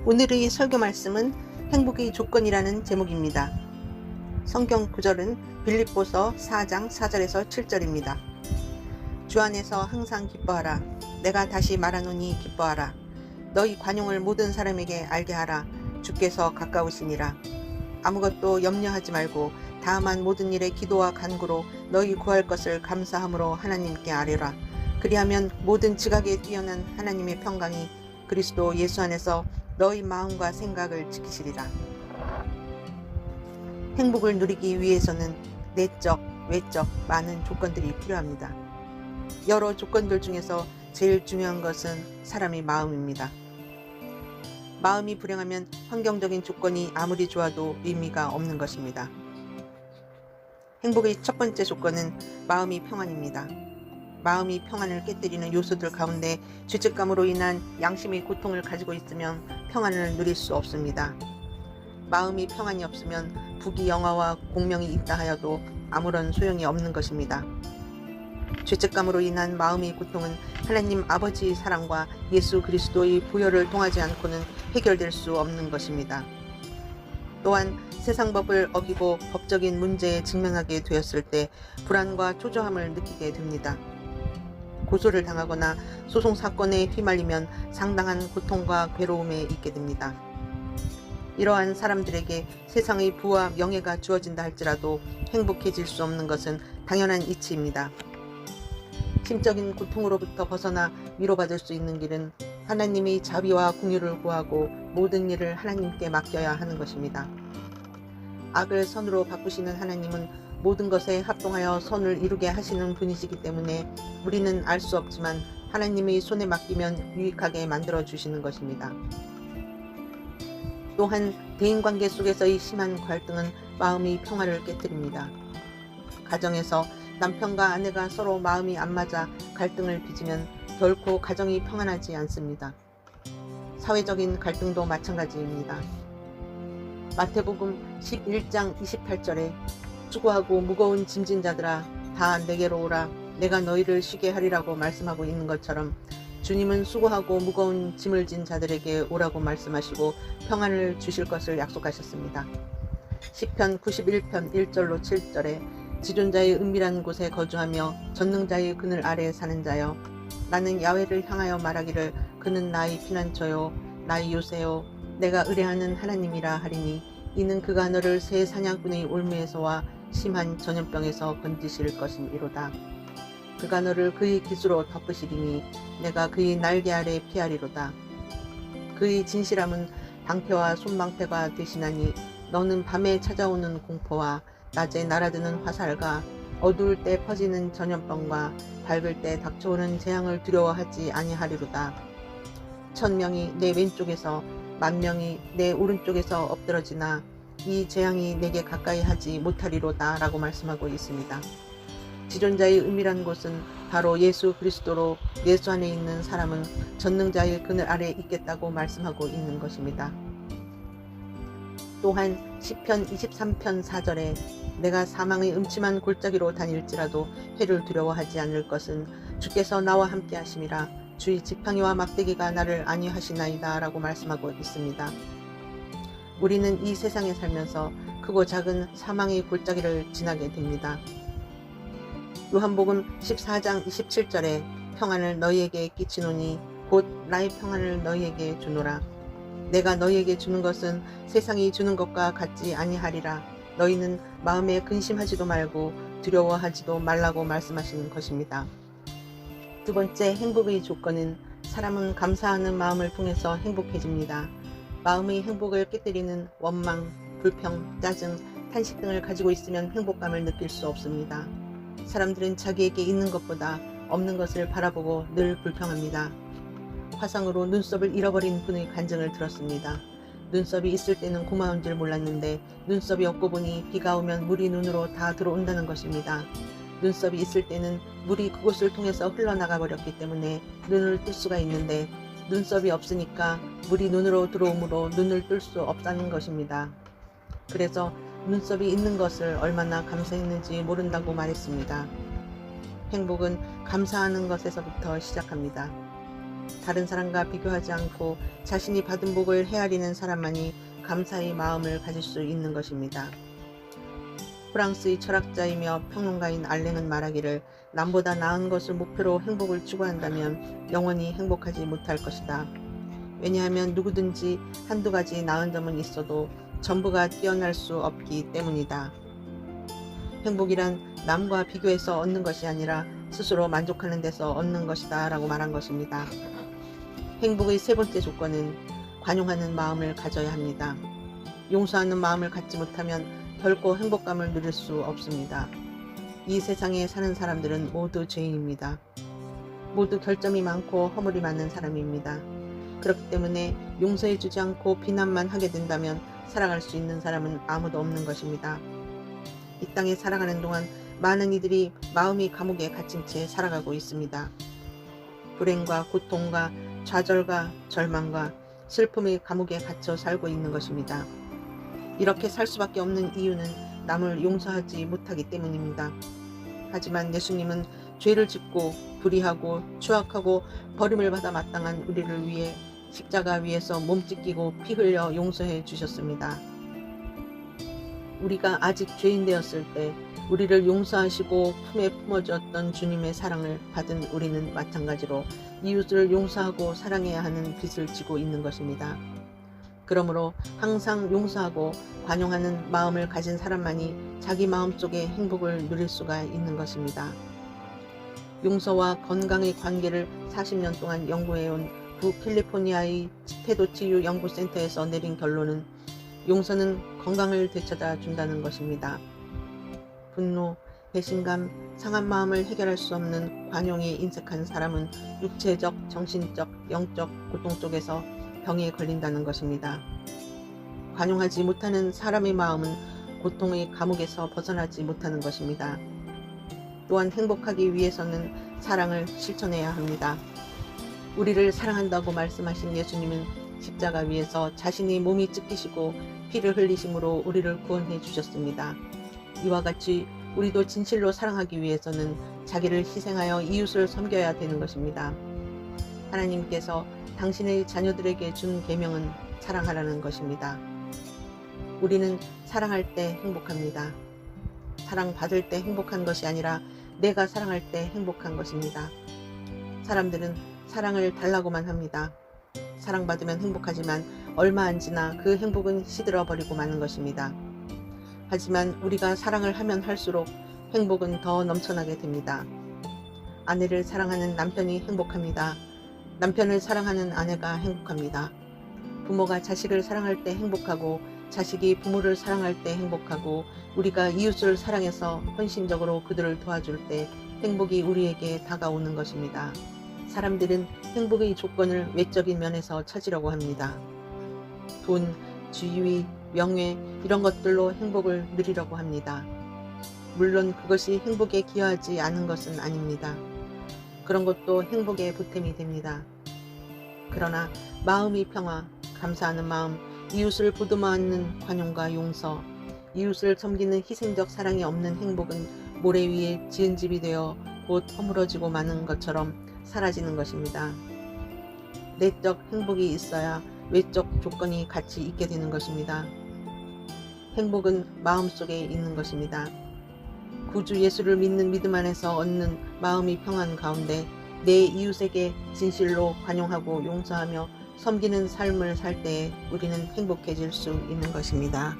오늘의 설교 말씀은 행복의 조건이라는 제목입니다. 성경 구절은 빌립보서 4장 4절에서 7절입니다. 주 안에서 항상 기뻐하라. 내가 다시 말하노니 기뻐하라. 너희 관용을 모든 사람에게 알게 하라. 주께서 가까우시니라. 아무것도 염려하지 말고 다만 모든 일에 기도와 간구로 너희 구할 것을 감사함으로 하나님께 아뢰라. 그리하면 모든 지각에 뛰어난 하나님의 평강이 그리스도 예수 안에서 너희 마음과 생각을 지키시리라. 행복을 누리기 위해서는 내적, 외적 많은 조건들이 필요합니다. 여러 조건들 중에서 제일 중요한 것은 사람의 마음입니다. 마음이 불행하면 환경적인 조건이 아무리 좋아도 의미가 없는 것입니다. 행복의 첫 번째 조건은 마음이 평안입니다. 마음이 평안을 깨뜨리는 요소들 가운데 죄책감으로 인한 양심의 고통을 가지고 있으면 평안을 누릴 수 없습니다. 마음이 평안이 없으면 부귀영화와 공명이 있다 하여도 아무런 소용이 없는 것입니다. 죄책감으로 인한 마음의 고통은 하나님 아버지의 사랑과 예수 그리스도의 보혈을 통하지 않고는 해결될 수 없는 것입니다. 또한 세상 법을 어기고 법적인 문제에 직면하게 되었을 때 불안과 초조함을 느끼게 됩니다. 고소를 당하거나 소송 사건에 휘말리면 상당한 고통과 괴로움에 있게 됩니다. 이러한 사람들에게 세상의 부와 명예가 주어진다 할지라도 행복해질 수 없는 것은 당연한 이치입니다. 심적인 고통으로부터 벗어나 위로받을 수 있는 길은 하나님의 자비와 긍휼을 구하고 모든 일을 하나님께 맡겨야 하는 것입니다. 악을 선으로 바꾸시는 하나님은 모든 것에 합동하여 선을 이루게 하시는 분이시기 때문에 우리는 알 수 없지만 하나님의 손에 맡기면 유익하게 만들어 주시는 것입니다. 또한 대인관계 속에서의 심한 갈등은 마음의 평화를 깨뜨립니다. 가정에서 남편과 아내가 서로 마음이 안 맞아 갈등을 빚으면 결코 가정이 평안하지 않습니다. 사회적인 갈등도 마찬가지입니다. 마태복음 11장 28절에 수고하고 무거운 짐진 자들아 다 내게로 오라. 내가 너희를 쉬게 하리라고 말씀하고 있는 것처럼 주님은 수고하고 무거운 짐을 진 자들에게 오라고 말씀하시고 평안을 주실 것을 약속하셨습니다. 시편 91편 1절로 7절에 지존자의 은밀한 곳에 거주하며 전능자의 그늘 아래에 사는 자여 나는 야훼를 향하여 말하기를 그는 나의 피난처요 나의 요새요 내가 의뢰하는 하나님이라 하리니 이는 그가 너를 새 사냥꾼의 올무에서와 심한 전염병에서 건지실 것이로다. 그가 너를 그의 깃으로 덮으시리니 내가 그의 날개 아래 피하리로다. 그의 진실함은 방패와 손방패가 되시나니 너는 밤에 찾아오는 공포와 낮에 날아드는 화살과 어두울 때 퍼지는 전염병과 밝을 때 닥쳐오는 재앙을 두려워하지 아니하리로다. 1000명이 내 왼쪽에서 10,000명이 내 오른쪽에서 엎드러지나 이 재앙이 내게 가까이 하지 못하리로다 라고 말씀하고 있습니다. 지존자의 은밀한 곳은 바로 예수 그리스도로 예수 안에 있는 사람은 전능자의 그늘 아래에 있겠다고 말씀하고 있는 것입니다. 또한 시편 23편 4절에 내가 사망의 음침한 골짜기로 다닐지라도 해를 두려워하지 않을 것은 주께서 나와 함께 하심이라 주의 지팡이와 막대기가 나를 안위하시나이다 라고 말씀하고 있습니다. 우리는 이 세상에 살면서 크고 작은 사망의 골짜기를 지나게 됩니다. 요한복음 14장 27절에 평안을 너희에게 끼치노니 곧 나의 평안을 너희에게 주노라. 내가 너희에게 주는 것은 세상이 주는 것과 같지 아니하리라. 너희는 마음에 근심하지도 말고 두려워하지도 말라고 말씀하시는 것입니다. 두 번째 행복의 조건은 사람은 감사하는 마음을 통해서 행복해집니다. 마음의 행복을 깨뜨리는 원망, 불평, 짜증, 탄식 등을 가지고 있으면 행복감을 느낄 수 없습니다. 사람들은 자기에게 있는 것보다 없는 것을 바라보고 늘 불평합니다. 화상으로 눈썹을 잃어버린 분의 간증을 들었습니다. 눈썹이 있을 때는 고마운 줄 몰랐는데 눈썹이 없고 보니 비가 오면 물이 눈으로 다 들어온다는 것입니다. 눈썹이 있을 때는 물이 그곳을 통해서 흘러나가 버렸기 때문에 눈을 뜰 수가 있는데 눈썹이 없으니까 물이 눈으로 들어오므로 눈을 뜰 수 없다는 것입니다. 그래서 눈썹이 있는 것을 얼마나 감사했는지 모른다고 말했습니다. 행복은 감사하는 것에서부터 시작합니다. 다른 사람과 비교하지 않고 자신이 받은 복을 헤아리는 사람만이 감사의 마음을 가질 수 있는 것입니다. 프랑스의 철학자이며 평론가인 알랭은 말하기를 남보다 나은 것을 목표로 행복을 추구한다면 영원히 행복하지 못할 것이다. 왜냐하면 누구든지 한두 가지 나은 점은 있어도 전부가 뛰어날 수 없기 때문이다. 행복이란 남과 비교해서 얻는 것이 아니라 스스로 만족하는 데서 얻는 것이다 라고 말한 것입니다. 행복의 세 번째 조건은 관용하는 마음을 가져야 합니다. 용서하는 마음을 갖지 못하면 결코 행복감을 누릴 수 없습니다. 이 세상에 사는 사람들은 모두 죄인입니다. 모두 결점이 많고 허물이 많은 사람입니다. 그렇기 때문에 용서해주지 않고 비난만 하게 된다면 살아갈 수 있는 사람은 아무도 없는 것입니다. 이 땅에 살아가는 동안 많은 이들이 마음이 감옥에 갇힌 채 살아가고 있습니다. 불행과 고통과 좌절과 절망과 슬픔의 감옥에 갇혀 살고 있는 것입니다. 이렇게 살 수밖에 없는 이유는 남을 용서하지 못하기 때문입니다. 하지만 예수님은 죄를 짓고 불의하고 추악하고 버림을 받아 마땅한 우리를 위해 십자가 위에서 몸 찢기고 피 흘려 용서해 주셨습니다. 우리가 아직 죄인 되었을 때 우리를 용서하시고 품에 품어주었던 주님의 사랑을 받은 우리는 마찬가지로 이웃을 용서하고 사랑해야 하는 빚을 지고 있는 것입니다. 그러므로 항상 용서하고 관용하는 마음을 가진 사람만이 자기 마음속에 행복을 누릴 수가 있는 것입니다. 용서와 건강의 관계를 40년 동안 연구해온 북캘리포니아의 태도치유 연구센터에서 내린 결론은 용서는 건강을 되찾아 준다는 것입니다. 분노, 배신감, 상한 마음을 해결할 수 없는 관용에 인색한 사람은 육체적, 정신적, 영적 고통 속에서 병에 걸린다는 것입니다. 관용하지 못하는 사람의 마음은 고통의 감옥에서 벗어나지 못하는 것입니다. 또한 행복하기 위해서는 사랑을 실천해야 합니다. 우리를 사랑한다고 말씀하신 예수님은 십자가 위에서 자신의 몸이 찢기시고 피를 흘리심으로 우리를 구원해 주셨습니다. 이와 같이 우리도 진실로 사랑하기 위해서는 자기를 희생하여 이웃을 섬겨야 되는 것입니다. 하나님께서 당신의 자녀들에게 준 계명은 사랑하라는 것입니다. 우리는 사랑할 때 행복합니다. 사랑받을 때 행복한 것이 아니라 내가 사랑할 때 행복한 것입니다. 사람들은 사랑을 달라고만 합니다. 사랑받으면 행복하지만 얼마 안 지나 그 행복은 시들어 버리고 마는 것입니다. 하지만 우리가 사랑을 하면 할수록 행복은 더 넘쳐나게 됩니다. 아내를 사랑하는 남편이 행복합니다. 남편을 사랑하는 아내가 행복합니다. 부모가 자식을 사랑할 때 행복하고 자식이 부모를 사랑할 때 행복하고 우리가 이웃을 사랑해서 헌신적으로 그들을 도와줄 때 행복이 우리에게 다가오는 것입니다. 사람들은 행복의 조건을 외적인 면에서 찾으려고 합니다. 돈, 지위, 명예 이런 것들로 행복을 누리려고 합니다. 물론 그것이 행복에 기여하지 않은 것은 아닙니다. 그런 것도 행복의 보탬이 됩니다. 그러나 마음의 평화, 감사하는 마음, 이웃을 보듬어 안는 관용과 용서, 이웃을 섬기는 희생적 사랑이 없는 행복은 모래 위에 지은 집이 되어 곧 허물어지고 마는 것처럼 사라지는 것입니다. 내적 행복이 있어야 외적 조건이 같이 있게 되는 것입니다. 행복은 마음속에 있는 것입니다. 구주 예수를 믿는 믿음 안에서 얻는 마음의 평안 가운데 내 이웃에게 진실로 관용하고 용서하며 섬기는 삶을 살 때에 우리는 행복해질 수 있는 것입니다.